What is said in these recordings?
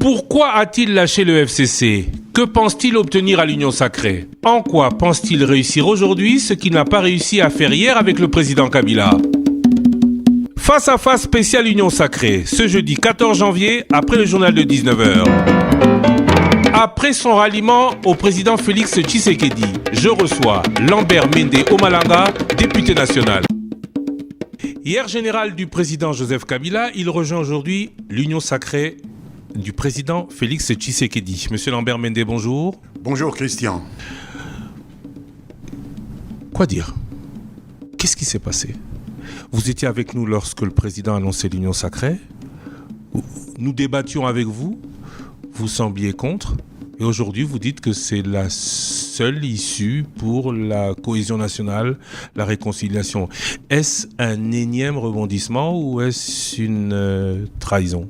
Pourquoi a-t-il lâché le FCC? Que pense-t-il obtenir à l'Union sacrée? En quoi pense-t-il réussir aujourd'hui ce qu'il n'a pas réussi à faire hier avec le président Kabila? Face à face spécial Union sacrée, ce jeudi 14 janvier, après le journal de 19h. Après son ralliement au président Félix Tshisekedi, je reçois Lambert Mende Omalanga, député national. Hier général du président Joseph Kabila, il rejoint aujourd'hui l'Union sacrée du président Félix Tshisekedi. Monsieur Lambert Mende, bonjour. Bonjour Christian. Quoi dire? Qu'est-ce qui s'est passé? Vous étiez avec nous lorsque le président annonçait l'Union sacrée. Nous débattions avec vous. Vous sembliez contre. Et aujourd'hui, vous dites que c'est la seule issue pour la cohésion nationale, la réconciliation. Est-ce un énième rebondissement ou est-ce une trahison?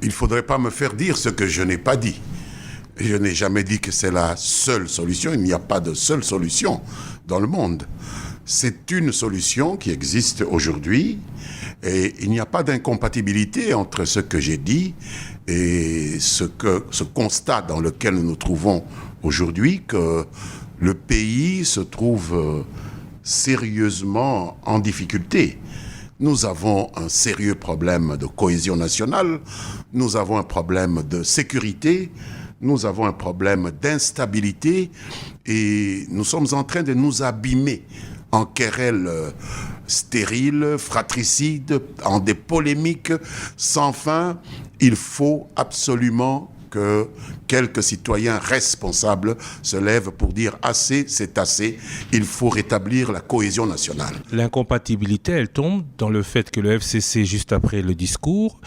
Il ne faudrait pas me faire dire ce que je n'ai pas dit. Je n'ai jamais dit que c'est la seule solution. Il n'y a pas de seule solution dans le monde. C'est une solution qui existe aujourd'hui et il n'y a pas d'incompatibilité entre ce que j'ai dit et ce constat dans lequel nous nous trouvons aujourd'hui, que le pays se trouve sérieusement en difficulté. Nous avons un sérieux problème de cohésion nationale, nous avons un problème de sécurité, nous avons un problème d'instabilité et nous sommes en train de nous abîmer en querelles stériles, fratricides, en des polémiques sans fin. Il faut absolument que quelques citoyens responsables se lèvent pour dire assez, c'est assez, il faut rétablir la cohésion nationale. L'incompatibilité, elle tombe dans le fait que le FCC, juste après le discours,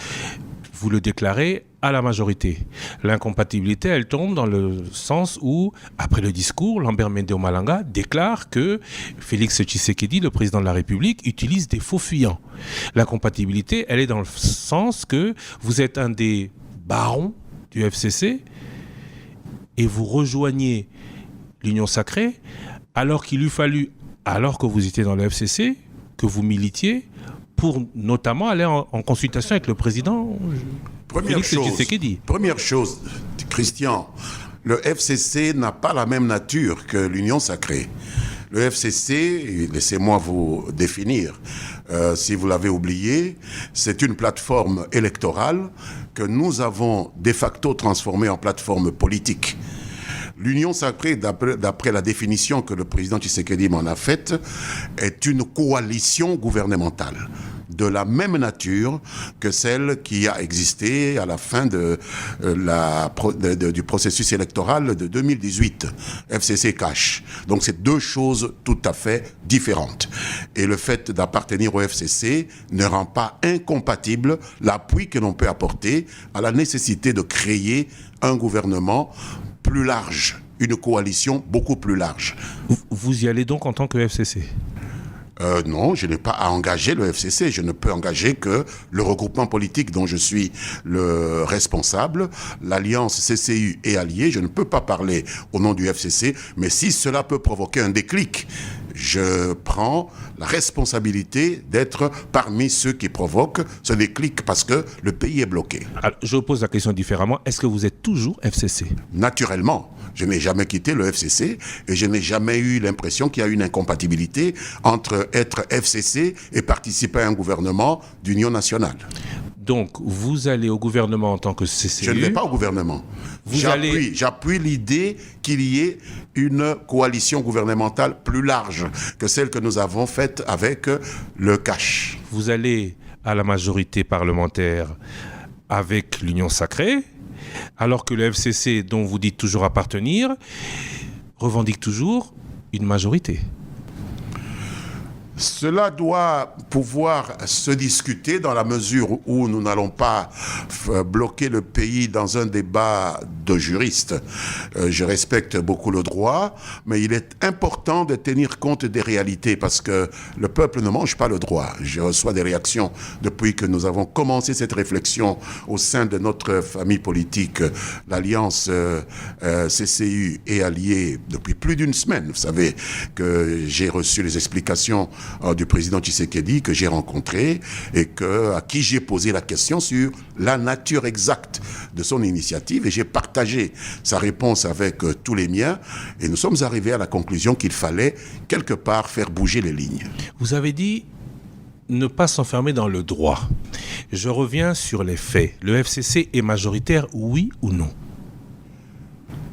vous le déclarez à la majorité. L'incompatibilité, elle tombe dans le sens où, après le discours, Lambert Mende Omalanga déclare que Félix Tshisekedi, le président de la République, utilise des faux fuyants. L'incompatibilité, elle est dans le sens que vous êtes un des barons du FCC et vous rejoignez l'Union sacrée alors qu'il eût fallu, alors que vous étiez dans le FCC, que vous militiez pour notamment aller en consultation avec le président Félix Tshisekedi. Première chose, Christian, le FCC n'a pas la même nature que l'Union sacrée. Le FCC, laissez-moi vous définir, si vous l'avez oublié, c'est une plateforme électorale que nous avons de facto transformée en plateforme politique. L'Union sacrée, d'après la définition que le président Tshisekedi m'en a faite, est une coalition gouvernementale de la même nature que celle qui a existé à la fin du processus électoral de 2018, FCC-CACH. Donc c'est deux choses tout à fait différentes. Et le fait d'appartenir au FCC ne rend pas incompatible l'appui que l'on peut apporter à la nécessité de créer un gouvernement plus large, une coalition beaucoup plus large. Vous y allez donc en tant que FCC ? Non, je n'ai pas à engager le FCC. Je ne peux engager que le regroupement politique dont je suis le responsable, l'alliance CCU et Alliés. Je ne peux pas parler au nom du FCC, mais si cela peut provoquer un déclic, je prends la responsabilité d'être parmi ceux qui provoquent ce déclic parce que le pays est bloqué. Alors, je pose la question différemment. Est-ce que vous êtes toujours FCC ? Naturellement. Je n'ai jamais quitté le FCC et je n'ai jamais eu l'impression qu'il y a une incompatibilité entre être FCC et participer à un gouvernement d'union nationale. Donc, vous allez au gouvernement en tant que CCU. Je ne vais pas au gouvernement. J'appuie l'idée qu'il y ait une coalition gouvernementale plus large que celle que nous avons faite avec le CACH. Vous allez à la majorité parlementaire avec l'Union sacrée, alors que le FCC, dont vous dites toujours appartenir, revendique toujours une majorité. Cela doit pouvoir se discuter dans la mesure où nous n'allons pas bloquer le pays dans un débat de juristes. Je respecte beaucoup le droit, mais il est important de tenir compte des réalités parce que le peuple ne mange pas le droit. Je reçois des réactions depuis que nous avons commencé cette réflexion au sein de notre famille politique, l'Alliance CCU et Alliés, depuis plus d'une semaine. Vous savez que j'ai reçu les explications du président Tshisekedi que j'ai rencontré et à qui j'ai posé la question sur la nature exacte de son initiative, et j'ai partagé sa réponse avec tous les miens, et nous sommes arrivés à la conclusion qu'il fallait quelque part faire bouger les lignes. Vous avez dit ne pas s'enfermer dans le droit. Je reviens sur les faits. Le FCC est majoritaire, oui ou non?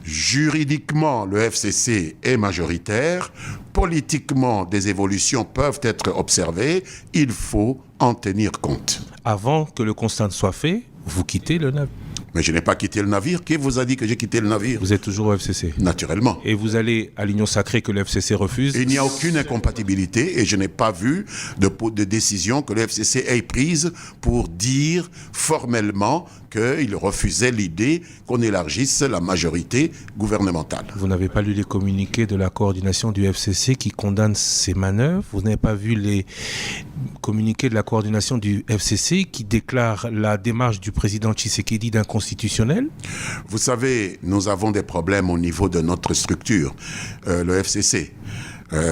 Juridiquement, le FCC est majoritaire. Politiquement, des évolutions peuvent être observées. Il faut en tenir compte. Avant que le constat ne soit fait, vous quittez le navire. Mais je n'ai pas quitté le navire. Qui vous a dit que j'ai quitté le navire? Vous êtes toujours au FCC? Naturellement. Et vous allez à l'Union Sacrée que le FCC refuse? Il n'y a aucune incompatibilité et je n'ai pas vu de décision que le FCC ait prise pour dire formellement qu'il refusait l'idée qu'on élargisse la majorité gouvernementale. Vous n'avez pas lu les communiqués de la coordination du FCC qui condamne ces manœuvres? Vous n'avez pas vu les communiqués de la coordination du FCC qui déclare la démarche du président Tshisekedi d'inconstitutionnelle? Vous savez, nous avons des problèmes au niveau de notre structure, le FCC.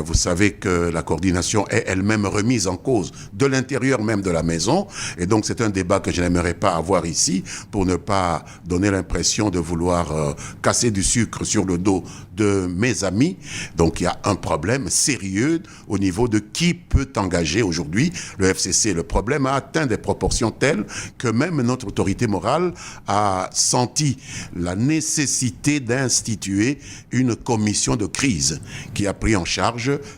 Vous savez que la coordination est elle-même remise en cause de l'intérieur même de la maison. Et donc, c'est un débat que je n'aimerais pas avoir ici pour ne pas donner l'impression de vouloir casser du sucre sur le dos de mes amis. Donc, il y a un problème sérieux au niveau de qui peut engager aujourd'hui le FCC. Le problème a atteint des proportions telles que même notre autorité morale a senti la nécessité d'instituer une commission de crise qui a pris en charge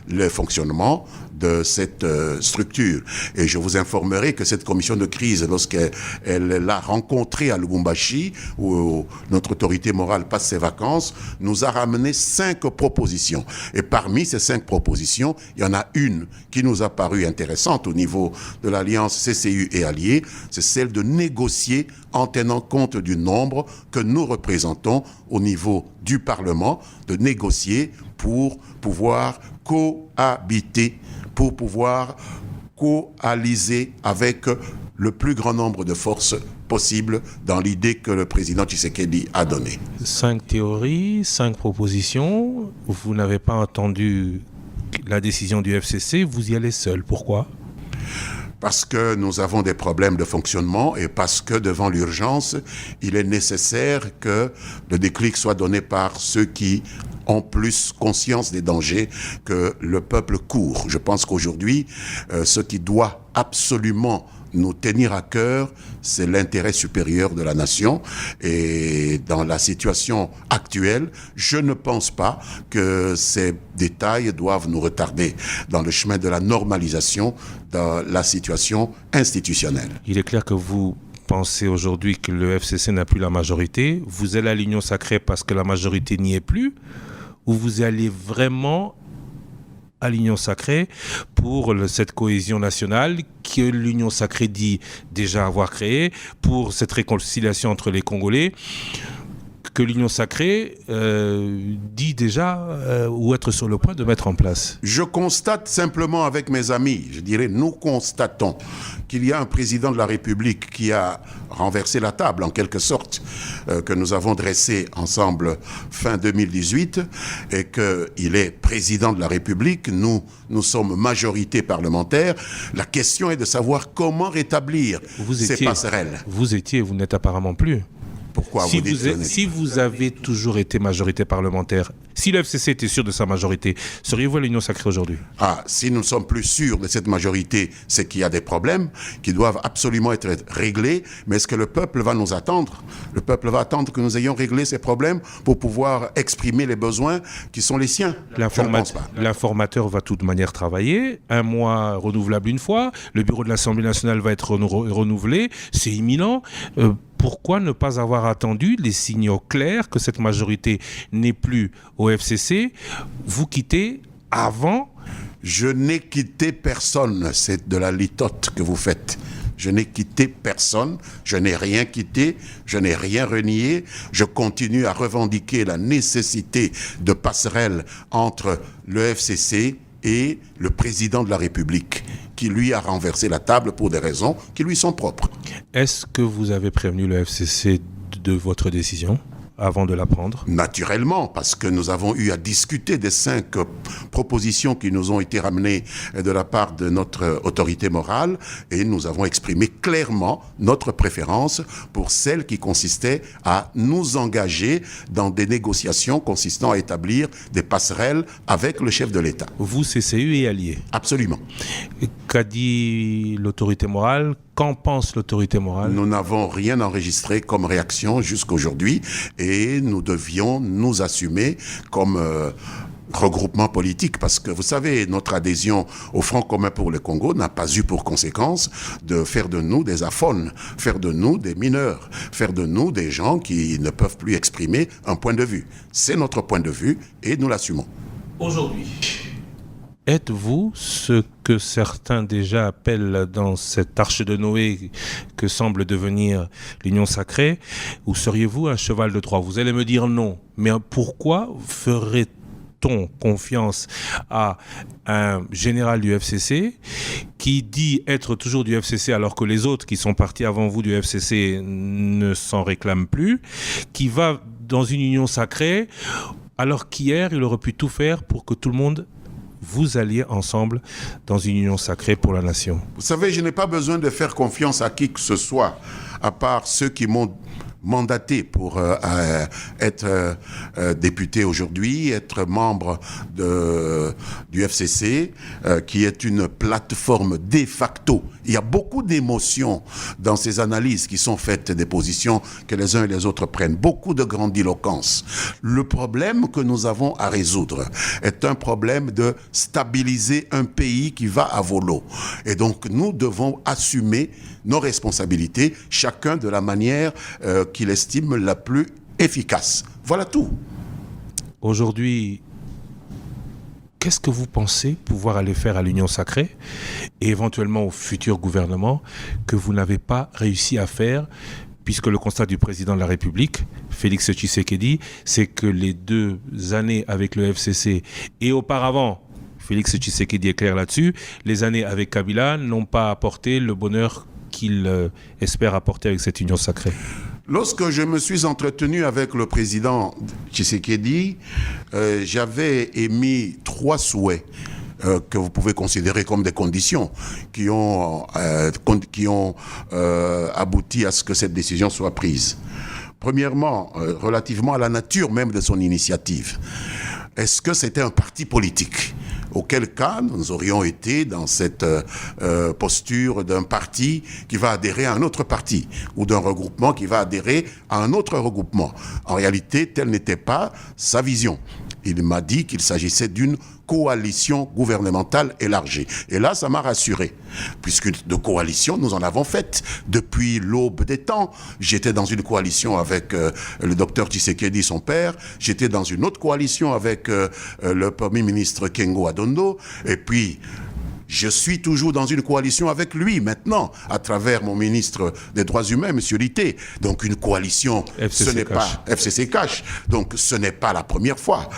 le fonctionnement de cette structure. Et je vous informerai que cette commission de crise, lorsqu'elle l'a rencontrée à Lubumbashi, où notre autorité morale passe ses vacances, nous a ramené 5 propositions. Et parmi ces 5 propositions, il y en a une qui nous a paru intéressante au niveau de l'alliance CCU et Alliés, c'est celle de négocier en tenant compte du nombre que nous représentons au niveau du Parlement, de négocier pour pouvoir cohabiter, pour pouvoir coaliser avec le plus grand nombre de forces possible dans l'idée que le président Tshisekedi a donnée. 5 théories, 5 propositions. Vous n'avez pas entendu la décision du FCC, vous y allez seul. Pourquoi ? Parce que nous avons des problèmes de fonctionnement et parce que devant l'urgence, il est nécessaire que le déclic soit donné par ceux qui ont plus conscience des dangers que le peuple court. Je pense qu'aujourd'hui, ce qui doit absolument nous tenir à cœur, c'est l'intérêt supérieur de la nation. Et dans la situation actuelle, je ne pense pas que ces détails doivent nous retarder dans le chemin de la normalisation de la situation institutionnelle. Il est clair que vous pensez aujourd'hui que le FCC n'a plus la majorité. Vous allez à l'Union Sacrée parce que la majorité n'y est plus, ou vous allez vraiment à l'Union Sacrée pour cette cohésion nationale que l'Union Sacrée dit déjà avoir créée, pour cette réconciliation entre les Congolais que l'Union Sacrée dit déjà ou être sur le point de mettre en place? Je constate simplement avec mes amis, je dirais nous constatons qu'il y a un président de la République qui a renversé la table en quelque sorte que nous avons dressée ensemble fin 2018 et qu'il est président de la République. Nous sommes majorité parlementaire. La question est de savoir comment rétablir ces passerelles. Vous n'êtes apparemment plus. Pourquoi si vous avez toujours été majorité parlementaire, si le FCC était sûr de sa majorité, seriez-vous à l'Union Sacrée aujourd'hui? Si nous ne sommes plus sûrs de cette majorité, c'est qu'il y a des problèmes qui doivent absolument être réglés. Mais est-ce que le peuple va nous attendre? Le peuple va attendre que nous ayons réglé ces problèmes pour pouvoir exprimer les besoins qui sont les siens? L'informateur va de toute manière travailler. 1 mois renouvelable une fois. Le bureau de l'Assemblée nationale va être renouvelé. C'est imminent. Pourquoi ne pas avoir attendu les signaux clairs que cette majorité n'est plus au FCC? Vous quittez avant? Je n'ai quitté personne. C'est de la litote que vous faites. Je n'ai quitté personne, je n'ai rien quitté, je n'ai rien renié. Je continue à revendiquer la nécessité de passerelle entre le FCC et le président de la République, qui lui a renversé la table pour des raisons qui lui sont propres. Est-ce que vous avez prévenu le FCC de votre décision? avant de la prendre? Naturellement, parce que nous avons eu à discuter des 5 propositions qui nous ont été ramenées de la part de notre autorité morale et nous avons exprimé clairement notre préférence pour celle qui consistait à nous engager dans des négociations consistant à établir des passerelles avec le chef de l'État. Vous, CCU et alliés? Absolument. Qu'a dit l'autorité morale? Qu'en pense l'autorité morale? Nous n'avons rien enregistré comme réaction jusqu'aujourd'hui et nous devions nous assumer comme regroupement politique parce que vous savez, notre adhésion au Front commun pour le Congo n'a pas eu pour conséquence de faire de nous des aphones, faire de nous des mineurs, faire de nous des gens qui ne peuvent plus exprimer un point de vue. C'est notre point de vue et nous l'assumons. Aujourd'hui, êtes-vous ce que certains déjà appellent dans cette arche de Noé que semble devenir l'Union sacrée, ou seriez-vous un cheval de Troie? Vous allez me dire non, mais pourquoi ferait-on confiance à un général du FCC qui dit être toujours du FCC alors que les autres qui sont partis avant vous du FCC ne s'en réclament plus, qui va dans une union sacrée alors qu'hier il aurait pu tout faire pour que tout le monde vous alliez ensemble dans une union sacrée pour la nation? Vous savez, je n'ai pas besoin de faire confiance à qui que ce soit, à part ceux qui m'ont mandaté pour être député aujourd'hui, être membre du FCC, qui est une plateforme de facto. Il y a beaucoup d'émotions dans ces analyses qui sont faites des positions que les uns et les autres prennent. Beaucoup de grandiloquence. Le problème que nous avons à résoudre est un problème de stabiliser un pays qui va à volo. Et donc nous devons assumer nos responsabilités, chacun de la manière qu'il estime la plus efficace. Voilà tout. Aujourd'hui, qu'est-ce que vous pensez pouvoir aller faire à l'Union sacrée et éventuellement au futur gouvernement que vous n'avez pas réussi à faire, puisque le constat du président de la République, Félix Tshisekedi, c'est que les 2 années avec le FCC et auparavant, Félix Tshisekedi est clair là-dessus, les années avec Kabila n'ont pas apporté le bonheur qu'il espère apporter avec cette union sacrée? Lorsque je me suis entretenu avec le président Tshisekedi, j'avais émis 3 souhaits que vous pouvez considérer comme des conditions qui ont abouti à ce que cette décision soit prise. Premièrement, relativement à la nature même de son initiative. Est-ce que c'était un parti politique ? Auquel cas, nous aurions été dans cette posture d'un parti qui va adhérer à un autre parti, ou d'un regroupement qui va adhérer à un autre regroupement. En réalité, telle n'était pas sa vision. Il m'a dit qu'il s'agissait d'une coalition gouvernementale élargie. Et là, ça m'a rassuré, puisque de coalition, nous en avons fait depuis l'aube des temps. J'étais dans une coalition avec le docteur Tshisekedi, son père. J'étais dans une autre coalition avec le Premier ministre Kengo Adondo. Et puis, je suis toujours dans une coalition avec lui maintenant, à travers mon ministre des Droits humains, M. Litté. Donc une coalition, FCC ce n'est Cash. pas FCC Cash. Donc ce n'est pas la première fois.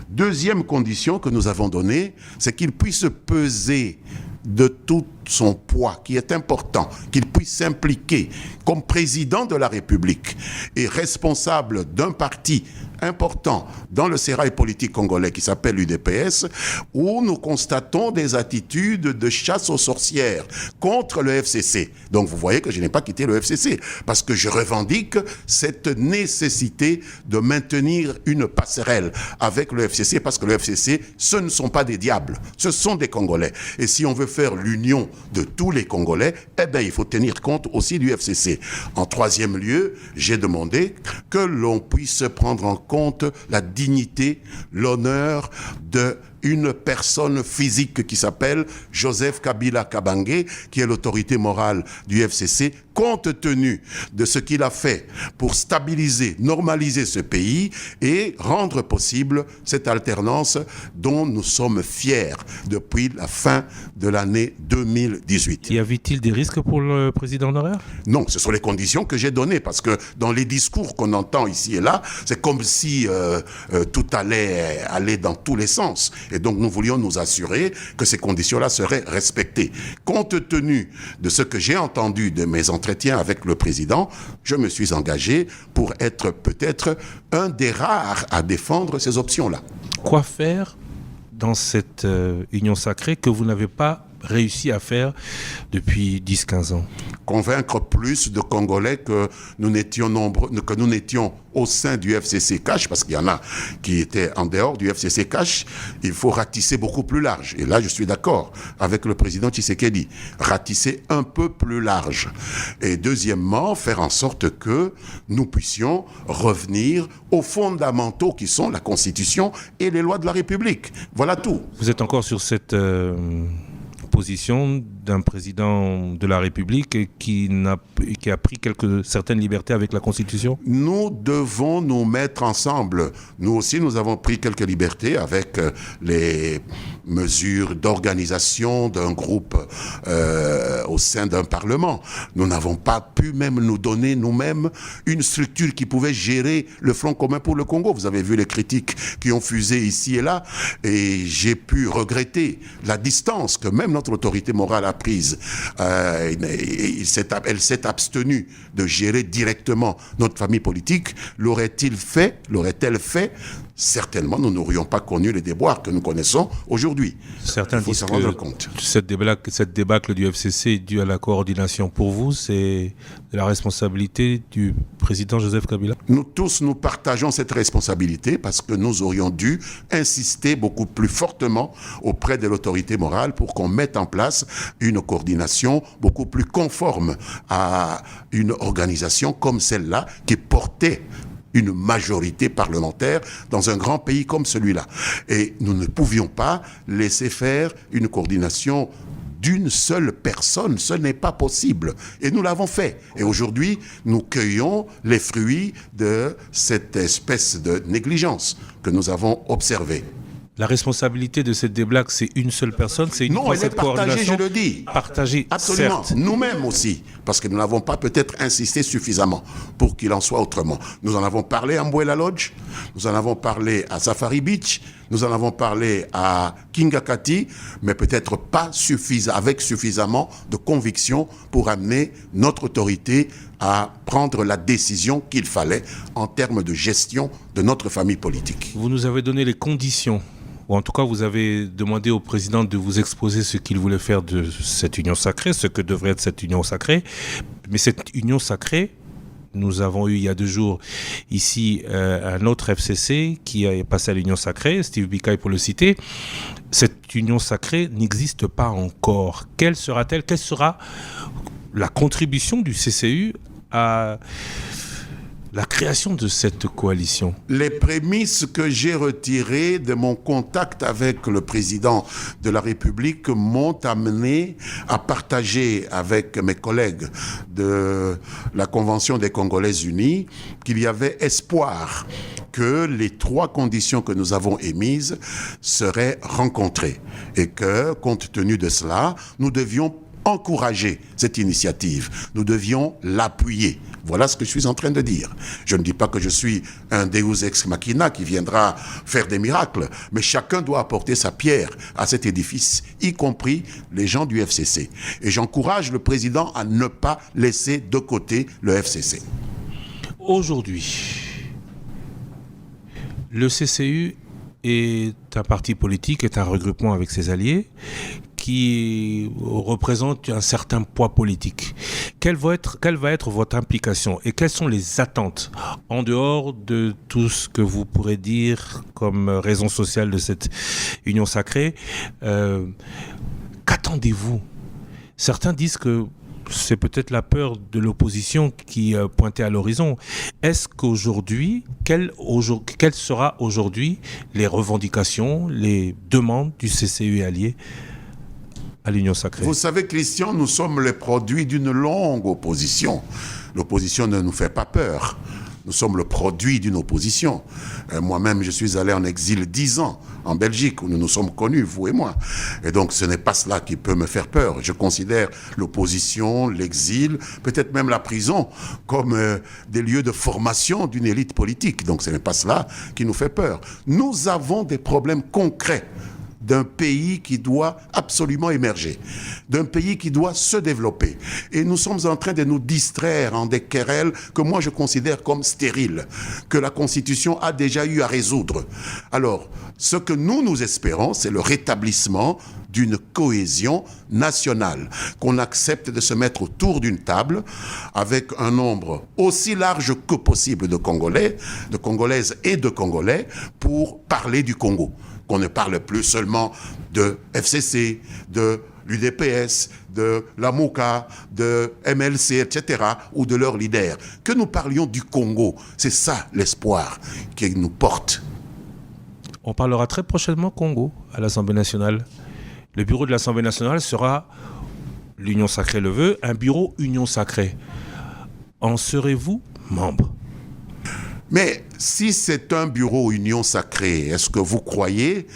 Deuxième condition que nous avons donnée, c'est qu'il puisse peser de tout son poids, qui est important, qu'il puisse s'impliquer comme président de la République et responsable d'un parti important dans le sérail politique congolais qui s'appelle l'UDPS, où nous constatons des attitudes de chasse aux sorcières contre le FCC. Donc vous voyez que je n'ai pas quitté le FCC, parce que je revendique cette nécessité de maintenir une passerelle avec le FCC, parce que le FCC, ce ne sont pas des diables, ce sont des Congolais. Et si on veut faire l'union de tous les Congolais, eh bien, il faut tenir compte aussi du FCC. En troisième lieu, j'ai demandé que l'on puisse prendre en compte la dignité, l'honneur d'une personne physique qui s'appelle Joseph Kabila Kabange, qui est l'autorité morale du FCC, compte tenu de ce qu'il a fait pour stabiliser, normaliser ce pays et rendre possible cette alternance dont nous sommes fiers depuis la fin de l'année 2018. Y avait-il des risques pour le président honoraire? Non, ce sont les conditions que j'ai données, parce que dans les discours qu'on entend ici et là, c'est comme si tout allait aller dans tous les sens. Et donc nous voulions nous assurer que ces conditions-là seraient respectées. Compte tenu de ce que j'ai entendu de mes entraîneurs, entretien avec le président, je me suis engagé pour être peut-être un des rares à défendre ces options-là. Quoi faire dans cette union sacrée que vous n'avez pas réussi à faire depuis 10-15 ans? Convaincre plus de Congolais que nous n'étions nombreux, que nous n'étions au sein du FCC Cash, parce qu'il y en a qui étaient en dehors du FCC Cash. Il faut ratisser beaucoup plus large. Et là, je suis d'accord avec le président Tshisekedi. Ratisser un peu plus large. Et deuxièmement, faire en sorte que nous puissions revenir aux fondamentaux qui sont la Constitution et les lois de la République. Voilà tout. Vous êtes encore sur cette position d'un président de la République qui a pris certaines libertés avec la Constitution? Nous devons nous mettre ensemble. Nous aussi, nous avons pris quelques libertés avec les mesures d'organisation d'un groupe au sein d'un parlement. Nous n'avons pas pu même nous donner nous-mêmes une structure qui pouvait gérer le Front commun pour le Congo. Vous avez vu les critiques qui ont fusé ici et là, et j'ai pu regretter la distance que même notre autorité morale a prise. Elle s'est abstenue de gérer directement notre famille politique. L'aurait-elle fait? Certainement, nous n'aurions pas connu les déboires que nous connaissons aujourd'hui. Certains disent que cette débâcle du FCC est due à la coordination. Pour vous, c'est de la responsabilité du président Joseph Kabila? Nous tous, nous partageons cette responsabilité parce que nous aurions dû insister beaucoup plus fortement auprès de l'autorité morale pour qu'on mette en place une coordination beaucoup plus conforme à une organisation comme celle-là qui portait une majorité parlementaire dans un grand pays comme celui-là. Et nous ne pouvions pas laisser faire une coordination d'une seule personne. Ce n'est pas possible. Et nous l'avons fait. Et aujourd'hui, nous cueillons les fruits de cette espèce de négligence que nous avons observée. La responsabilité de cette débâcle, c'est une seule personne, c'est une Non, elle est partagée, je le dis. Partagée, absolument. Certes. Nous-mêmes aussi, parce que nous n'avons pas peut-être insisté suffisamment pour qu'il en soit autrement. Nous en avons parlé à Mbouela Lodge, nous en avons parlé à Safari Beach, nous en avons parlé à Kingakati, mais peut-être pas avec suffisamment de conviction pour amener notre autorité à prendre la décision qu'il fallait en termes de gestion de notre famille politique. Vous nous avez donné les conditions, ou en tout cas vous avez demandé au président de vous exposer ce qu'il voulait faire de cette union sacrée, ce que devrait être cette union sacrée. Mais cette union sacrée, nous avons eu il y a 2 jours ici un autre FCC qui est passé à l'union sacrée, Steve Bikaï pour le citer. Cette union sacrée n'existe pas encore. Quelle sera-t-elle? Quelle sera la contribution du CCU à la création de cette coalition? Les prémices que j'ai retirées de mon contact avec le président de la République m'ont amené à partager avec mes collègues de la Convention des Congolais Unis qu'il y avait espoir que les 3 conditions que nous avons émises seraient rencontrées et que, compte tenu de cela, nous devions encourager cette initiative. Nous devions l'appuyer. Voilà ce que je suis en train de dire. Je ne dis pas que je suis un Deus ex machina qui viendra faire des miracles, mais chacun doit apporter sa pierre à cet édifice, y compris les gens du FCC. Et j'encourage le président à ne pas laisser de côté le FCC. Aujourd'hui, le CCU est un parti politique, est un regroupement avec ses alliés qui représente un certain poids politique. Quelle va être votre implication et quelles sont les attentes en dehors de tout ce que vous pourrez dire comme raison sociale de cette union sacrée? Qu'attendez-vous? Certains disent que c'est peut-être la peur de l'opposition qui pointait à l'horizon. Est-ce qu'aujourd'hui, quelles sera aujourd'hui les revendications, les demandes du CCU allié à l'Union sacrée? Vous savez, Christian, nous sommes les produits d'une longue opposition. L'opposition ne nous fait pas peur. Nous sommes le produit d'une opposition. Moi-même, je suis allé en exil 10 ans en Belgique, où nous nous sommes connus, vous et moi. Et donc, ce n'est pas cela qui peut me faire peur. Je considère l'opposition, l'exil, peut-être même la prison, comme des lieux de formation d'une élite politique. Donc, ce n'est pas cela qui nous fait peur. Nous avons des problèmes concrets d'un pays qui doit absolument émerger, d'un pays qui doit se développer. Et nous sommes en train de nous distraire en des querelles que moi je considère comme stériles, que la Constitution a déjà eu à résoudre. Alors, ce que nous espérons, c'est le rétablissement d'une cohésion nationale, qu'on accepte de se mettre autour d'une table avec un nombre aussi large que possible de Congolais, de Congolaises et de Congolais pour parler du Congo. Qu'on ne parle plus seulement de FCC, de l'UDPS, de la MOCA, de MLC, etc., ou de leurs leaders. Que nous parlions du Congo. C'est ça l'espoir qui nous porte. On parlera très prochainement Congo à l'Assemblée nationale. Le bureau de l'Assemblée nationale sera, l'Union sacrée le veut, un bureau Union sacrée. En serez-vous membre ? Mais si c'est un bureau Union sacrée, est-ce que vous croyez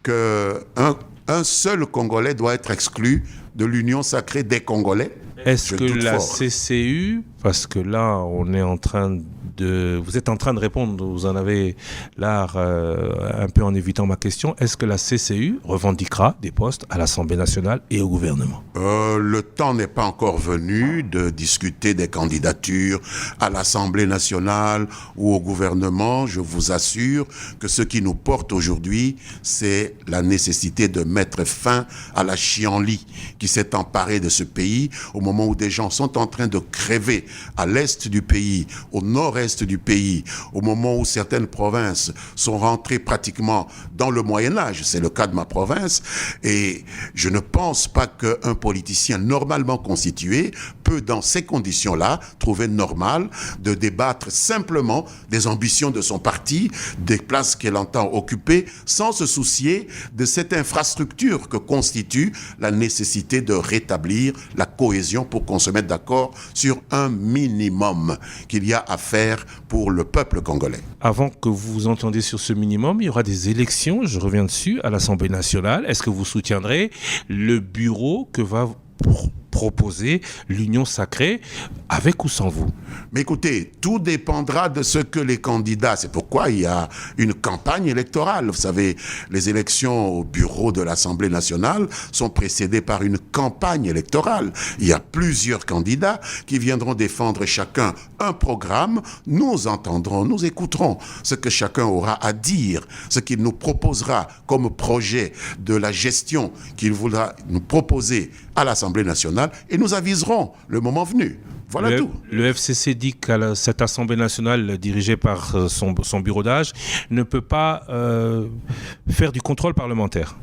qu'un seul Congolais doit être exclu de l'Union sacrée des Congolais ? Est-ce que la CCU, parce que là, on est en train vous êtes en train de répondre, vous en avez l'art un peu en évitant ma question, est-ce que la CCU revendiquera des postes à l'Assemblée nationale et au gouvernement ? Le temps n'est pas encore venu de discuter des candidatures à l'Assemblée nationale ou au gouvernement. Je vous assure que ce qui nous porte aujourd'hui, c'est la nécessité de mettre fin à la chienlit qui s'est emparée de ce pays au moment où des gens sont en train de crever à l'est du pays, au nord-est du pays, au moment où certaines provinces sont rentrées pratiquement dans le Moyen-Âge. C'est le cas de ma province. Et je ne pense pas qu'un politicien normalement constitué peut, dans ces conditions-là, trouver normal de débattre simplement des ambitions de son parti, des places qu'elle entend occuper, sans se soucier de cette infrastructure que constitue la nécessité de rétablir la cohésion pour qu'on se mette d'accord sur un minimum qu'il y a à faire pour le peuple congolais. Avant que vous vous entendiez sur ce minimum, il y aura des élections, je reviens dessus, à l'Assemblée nationale. Est-ce que vous soutiendrez le bureau que va proposer l'Union sacrée, avec ou sans vous? Mais écoutez, tout dépendra de ce que les candidats... C'est pourquoi il y a une campagne électorale. Vous savez, les élections au bureau de l'Assemblée nationale sont précédées par une campagne électorale. Il y a plusieurs candidats qui viendront défendre chacun un programme. Nous entendrons, nous écouterons ce que chacun aura à dire, ce qu'il nous proposera comme projet de la gestion qu'il voudra nous proposer à l'Assemblée nationale, et nous aviserons le moment venu. Voilà tout. Le FCC dit que cette Assemblée nationale dirigée par son bureau d'âge ne peut pas faire du contrôle parlementaire.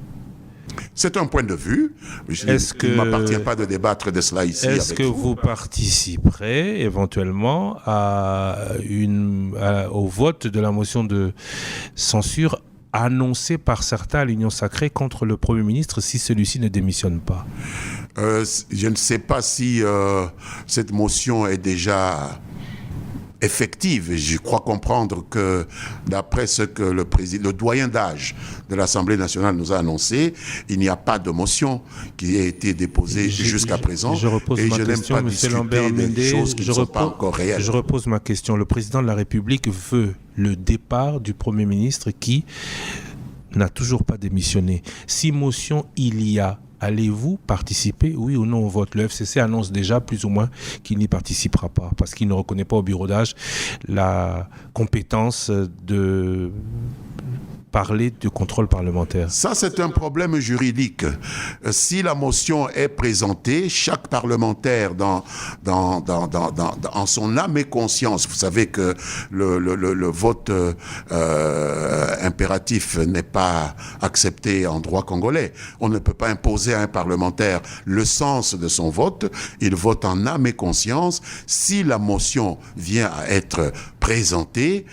C'est un point de vue. Il ne m'appartient pas de débattre de cela ici avec vous. Est-ce que vous participerez éventuellement au vote de la motion de censure annoncée par certains à l'Union sacrée contre le Premier ministre si celui-ci ne démissionne pas? Je ne sais pas si cette motion est déjà effective. Je crois comprendre que d'après ce que le doyen d'âge de l'Assemblée nationale nous a annoncé, il n'y a pas de motion qui a été déposée jusqu'à présent. Je repose ma question, M. Lambert des choses qui ne sont pas encore réelles. Je repose ma question. Le président de la République veut le départ du Premier ministre qui n'a toujours pas démissionné. Si motion il y a, allez-vous participer, oui ou non, au vote? Le FCC annonce déjà plus ou moins qu'il n'y participera pas parce qu'il ne reconnaît pas au bureau d'âge la compétence de parler de contrôle parlementaire. Ça, c'est un problème juridique. Si la motion est présentée, chaque parlementaire en son âme et conscience, vous savez que le vote impératif n'est pas accepté en droit congolais. On ne peut pas imposer à un parlementaire le sens de son vote. Il vote en âme et conscience. Si la motion vient à être présentée,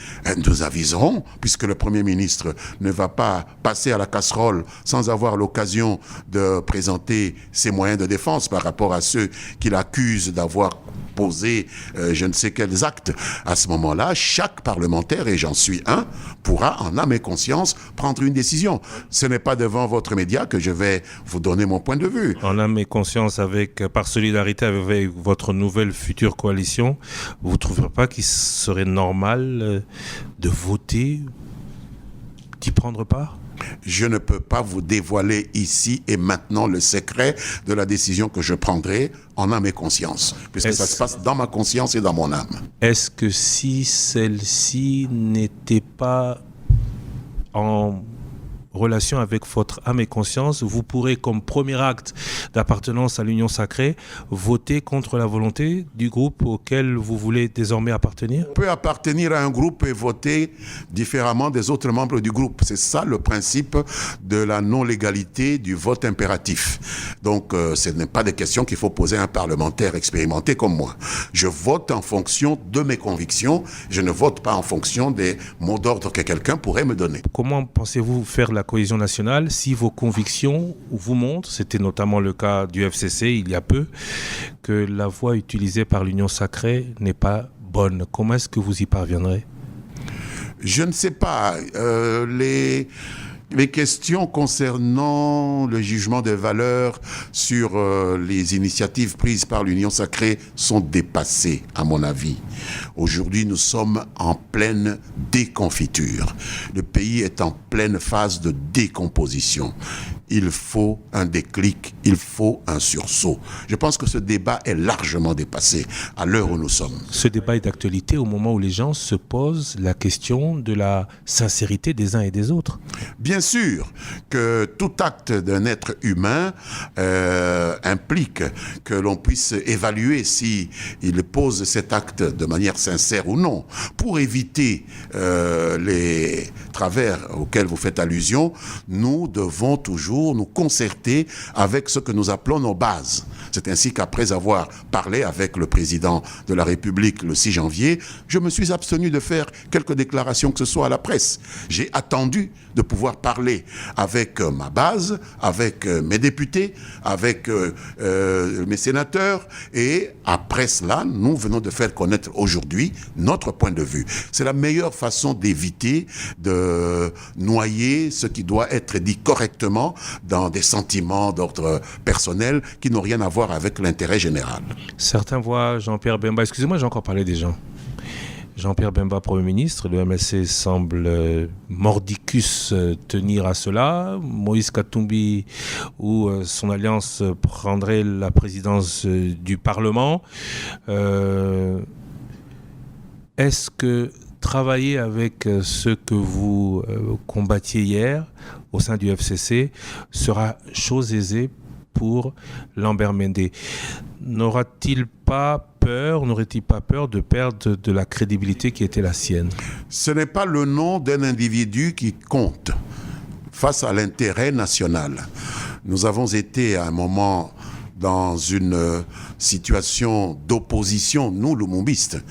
nous aviserons, puisque le Premier ministre ne va pas passer à la casserole sans avoir l'occasion de présenter ses moyens de défense par rapport à ceux qu'il accuse d'avoir posé je ne sais quels actes. À ce moment-là, chaque parlementaire, et j'en suis un, pourra en âme et conscience prendre une décision. Ce n'est pas devant votre média que je vais vous donner mon point de vue. En âme et conscience, par solidarité avec votre nouvelle future coalition, vous ne trouverez pas qu'il serait normal de voter, d'y prendre part? Je ne peux pas vous dévoiler ici et maintenant le secret de la décision que je prendrai en âme et conscience, puisque ça se passe dans ma conscience et dans mon âme. Est-ce que si celle-ci n'était pas en relation avec votre âme et conscience, vous pourrez, comme premier acte d'appartenance à l'Union Sacrée, voter contre la volonté du groupe auquel vous voulez désormais appartenir? On peut appartenir à un groupe et voter différemment des autres membres du groupe. C'est ça le principe de la non-légalité du vote impératif. Donc, ce n'est pas des questions qu'il faut poser à un parlementaire expérimenté comme moi. Je vote en fonction de mes convictions. Je ne vote pas en fonction des mots d'ordre que quelqu'un pourrait me donner. Comment pensez-vous faire la cohésion nationale si vos convictions vous montrent, c'était notamment le cas du FCC il y a peu, que la voie utilisée par l'Union Sacrée n'est pas bonne? Comment est-ce que vous y parviendrez? Je ne sais pas. Les questions concernant le jugement des valeurs sur les initiatives prises par l'Union Sacrée sont dépassées, à mon avis. Aujourd'hui, nous sommes en pleine déconfiture. Le pays est en pleine phase de décomposition. Il faut un déclic, il faut un sursaut. Je pense que ce débat est largement dépassé à l'heure où nous sommes. Ce débat est d'actualité au moment où les gens se posent la question de la sincérité des uns et des autres. Bien sûr que tout acte d'un être humain implique que l'on puisse évaluer si il pose cet acte de manière sincère ou non. Pour éviter les travers auxquels vous faites allusion, nous devons toujours nous concerter avec ce que nous appelons nos bases. C'est ainsi qu'après avoir parlé avec le président de la République le 6 janvier, je me suis abstenu de faire quelques déclarations que ce soit à la presse. J'ai attendu de pouvoir parler avec ma base, avec mes députés, avec mes sénateurs, et après cela, nous venons de faire connaître aujourd'hui notre point de vue. C'est la meilleure façon d'éviter de noyer ce qui doit être dit correctement dans des sentiments d'ordre personnel qui n'ont rien à voir avec l'intérêt général. Certains voient Jean-Pierre Bemba, excusez-moi, j'ai encore parlé des gens. Jean-Pierre Bemba, Premier ministre, le MLC semble mordicus tenir à cela. Moïse Katumbi, où son alliance prendrait la présidence du Parlement. Est-ce que travailler avec ceux que vous combattiez hier au sein du FCC sera chose aisée pour Lambert Mende? N'aurait-il pas peur de perdre de la crédibilité qui était la sienne? Ce n'est pas le nom d'un individu qui compte face à l'intérêt national. Nous avons été à un moment dans une situation d'opposition, nous, lumumbistes,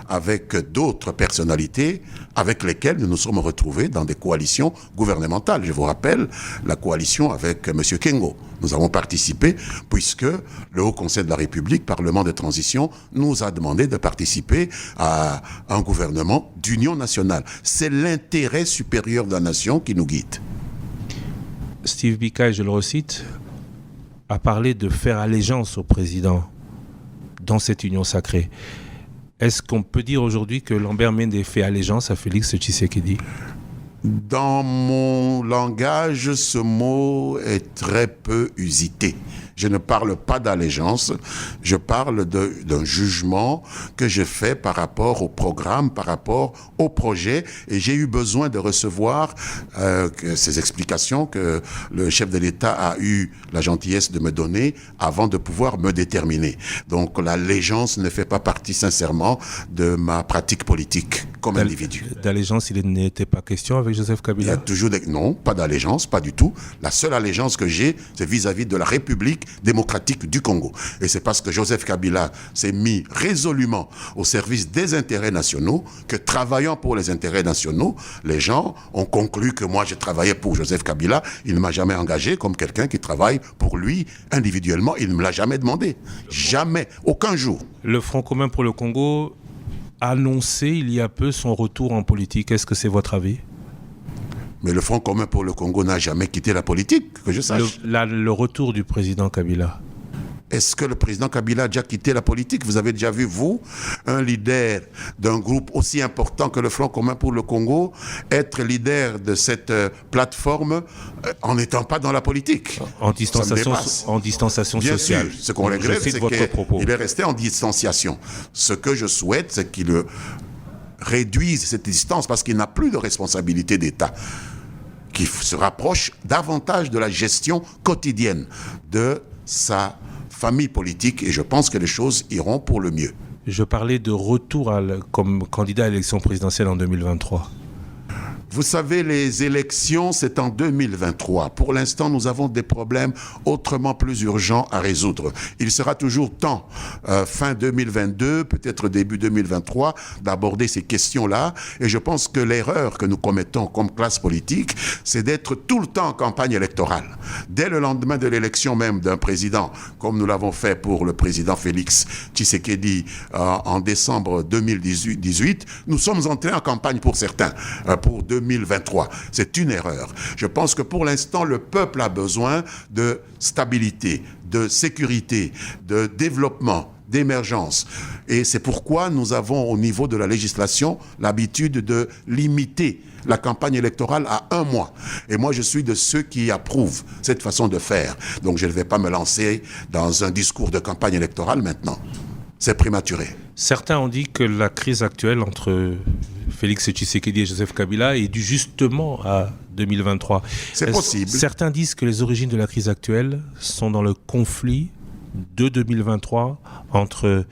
avec d'autres personnalités avec lesquelles nous nous sommes retrouvés dans des coalitions gouvernementales. Je vous rappelle la coalition avec M. Kengo. Nous avons participé puisque le Haut Conseil de la République, Parlement de transition, nous a demandé de participer à un gouvernement d'union nationale. C'est l'intérêt supérieur de la nation qui nous guide. Steve Bika, je le recite, a parlé de faire allégeance au président dans cette union sacrée. Est-ce qu'on peut dire aujourd'hui que Lambert Mende fait allégeance à Félix Tshisekedi? Dans mon langage, ce mot est très peu usité. Je ne parle pas d'allégeance, je parle d'un jugement que je fais par rapport au programme, par rapport au projet. Et j'ai eu besoin de recevoir ces explications que le chef de l'État a eu la gentillesse de me donner avant de pouvoir me déterminer. Donc l'allégeance ne fait pas partie sincèrement de ma pratique politique comme individu. D'allégeance, il n'était pas question avec Joseph Kabila? Il y a toujours non, pas d'allégeance, pas du tout. La seule allégeance que j'ai, c'est vis-à-vis de la République démocratique du Congo. Et c'est parce que Joseph Kabila s'est mis résolument au service des intérêts nationaux que, travaillant pour les intérêts nationaux, les gens ont conclu que moi, je travaillais pour Joseph Kabila. Il ne m'a jamais engagé comme quelqu'un qui travaille pour lui individuellement. Il ne me l'a jamais demandé. Jamais. Aucun jour. Le Front commun pour le Congo a annoncé il y a peu son retour en politique. Est-ce que c'est votre avis? Mais le Front commun pour le Congo n'a jamais quitté la politique, que je sache. Le retour du président Kabila. Est-ce que le président Kabila a déjà quitté la politique? Vous avez déjà vu, vous, un leader d'un groupe aussi important que le Front commun pour le Congo, être leader de cette plateforme en n'étant pas dans la politique? En distanciation Bien sociale. sûr, ce qu'on regrette, c'est qu'il est resté en distanciation. Ce que je souhaite, c'est qu'il réduise cette distance parce qu'il n'a plus de responsabilité d'État, qui se rapproche davantage de la gestion quotidienne de sa famille politique, et je pense que les choses iront pour le mieux. Je parlais de retour comme candidat à l'élection présidentielle en 2023. Vous savez, les élections, c'est en 2023. Pour l'instant, nous avons des problèmes autrement plus urgents à résoudre. Il sera toujours temps, fin 2022, peut-être début 2023, d'aborder ces questions-là. Et je pense que l'erreur que nous commettons comme classe politique, c'est d'être tout le temps en campagne électorale. Dès le lendemain de l'élection même d'un président, comme nous l'avons fait pour le président Félix Tshisekedi en décembre 2018, nous sommes entrés en campagne pour certains, pour 2023. C'est une erreur. Je pense que pour l'instant, le peuple a besoin de stabilité, de sécurité, de développement, d'émergence. Et c'est pourquoi nous avons au niveau de la législation l'habitude de limiter la campagne électorale à 1 mois. Et moi, je suis de ceux qui approuvent cette façon de faire. Donc, je ne vais pas me lancer dans un discours de campagne électorale maintenant. C'est prématuré. Certains ont dit que la crise actuelle entre Félix Tshisekedi et Joseph Kabila est due justement à 2023. C'est possible. Certains disent que les origines de la crise actuelle sont dans le conflit de 2023 entre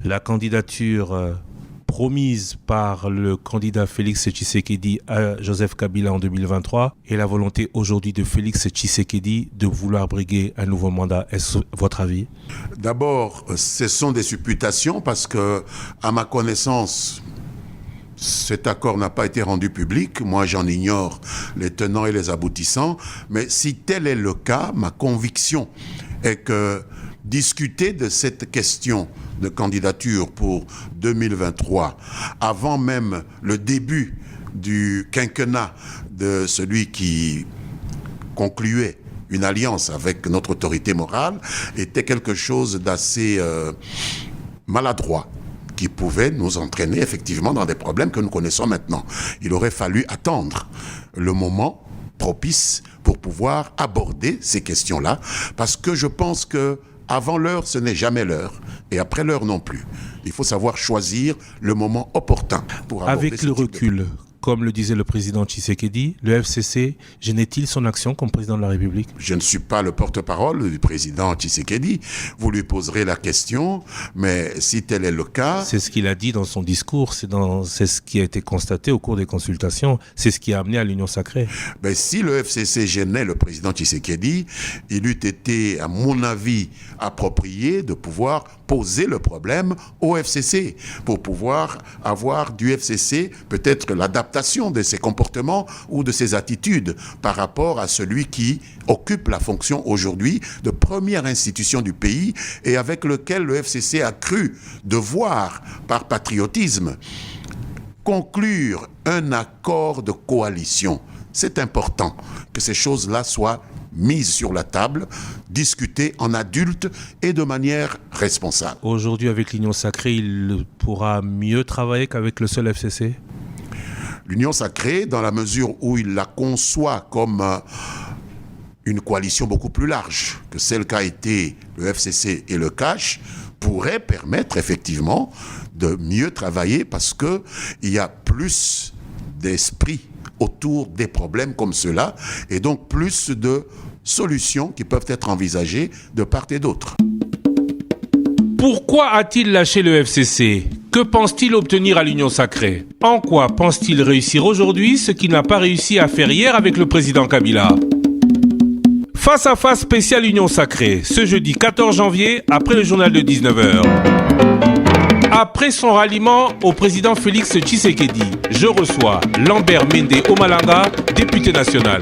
la candidature promise par le candidat Félix Tshisekedi à Joseph Kabila en 2023 et la volonté aujourd'hui de Félix Tshisekedi de vouloir briguer un nouveau mandat. Est-ce votre avis? D'abord, ce sont des supputations parce que, à ma connaissance, cet accord n'a pas été rendu public. Moi, j'en ignore les tenants et les aboutissants. Mais si tel est le cas, ma conviction est que discuter de cette question de candidature pour 2023, avant même le début du quinquennat de celui qui concluait une alliance avec notre autorité morale, était quelque chose d'assez maladroit, qui pouvait nous entraîner effectivement dans des problèmes que nous connaissons maintenant. Il aurait fallu attendre le moment propice pour pouvoir aborder ces questions-là, parce que je pense que avant l'heure, ce n'est jamais l'heure, et après l'heure non plus. Il faut savoir choisir le moment opportun pour aborder. Avec le recul, comme le disait le président Tshisekedi, le FCC gênait-il son action comme président de la République? Je ne suis pas le porte-parole du président Tshisekedi. Vous lui poserez la question, mais si tel est le cas... C'est ce qu'il a dit dans son discours, c'est ce qui a été constaté au cours des consultations, c'est ce qui a amené à l'Union sacrée. Ben, si le FCC gênait le président Tshisekedi, il eût été, à mon avis, approprié de pouvoir poser le problème au FCC, pour pouvoir avoir du FCC peut-être l'adaptation de ses comportements ou de ses attitudes par rapport à celui qui occupe la fonction aujourd'hui de première institution du pays et avec lequel le FCC a cru devoir, par patriotisme, conclure un accord de coalition. C'est important que ces choses-là soient mises sur la table, discutées en adulte et de manière responsable. Aujourd'hui, avec l'Union sacrée, il pourra mieux travailler qu'avec le seul FCC? L'Union sacrée, dans la mesure où il la conçoit comme une coalition beaucoup plus large que celle qu'a été le FCC et le CACH, pourrait permettre effectivement de mieux travailler parce qu'il y a plus d'esprit autour des problèmes comme ceux-là et donc plus de solutions qui peuvent être envisagées de part et d'autre. Pourquoi a-t-il lâché le FCC? Que pense-t-il obtenir à l'Union sacrée? En quoi pense-t-il réussir aujourd'hui ce qu'il n'a pas réussi à faire hier avec le président Kabila? Face à face spécial Union sacrée, ce jeudi 14 janvier, après le journal de 19h. Après son ralliement au président Félix Tshisekedi, je reçois Lambert Mende Omalanga, député national.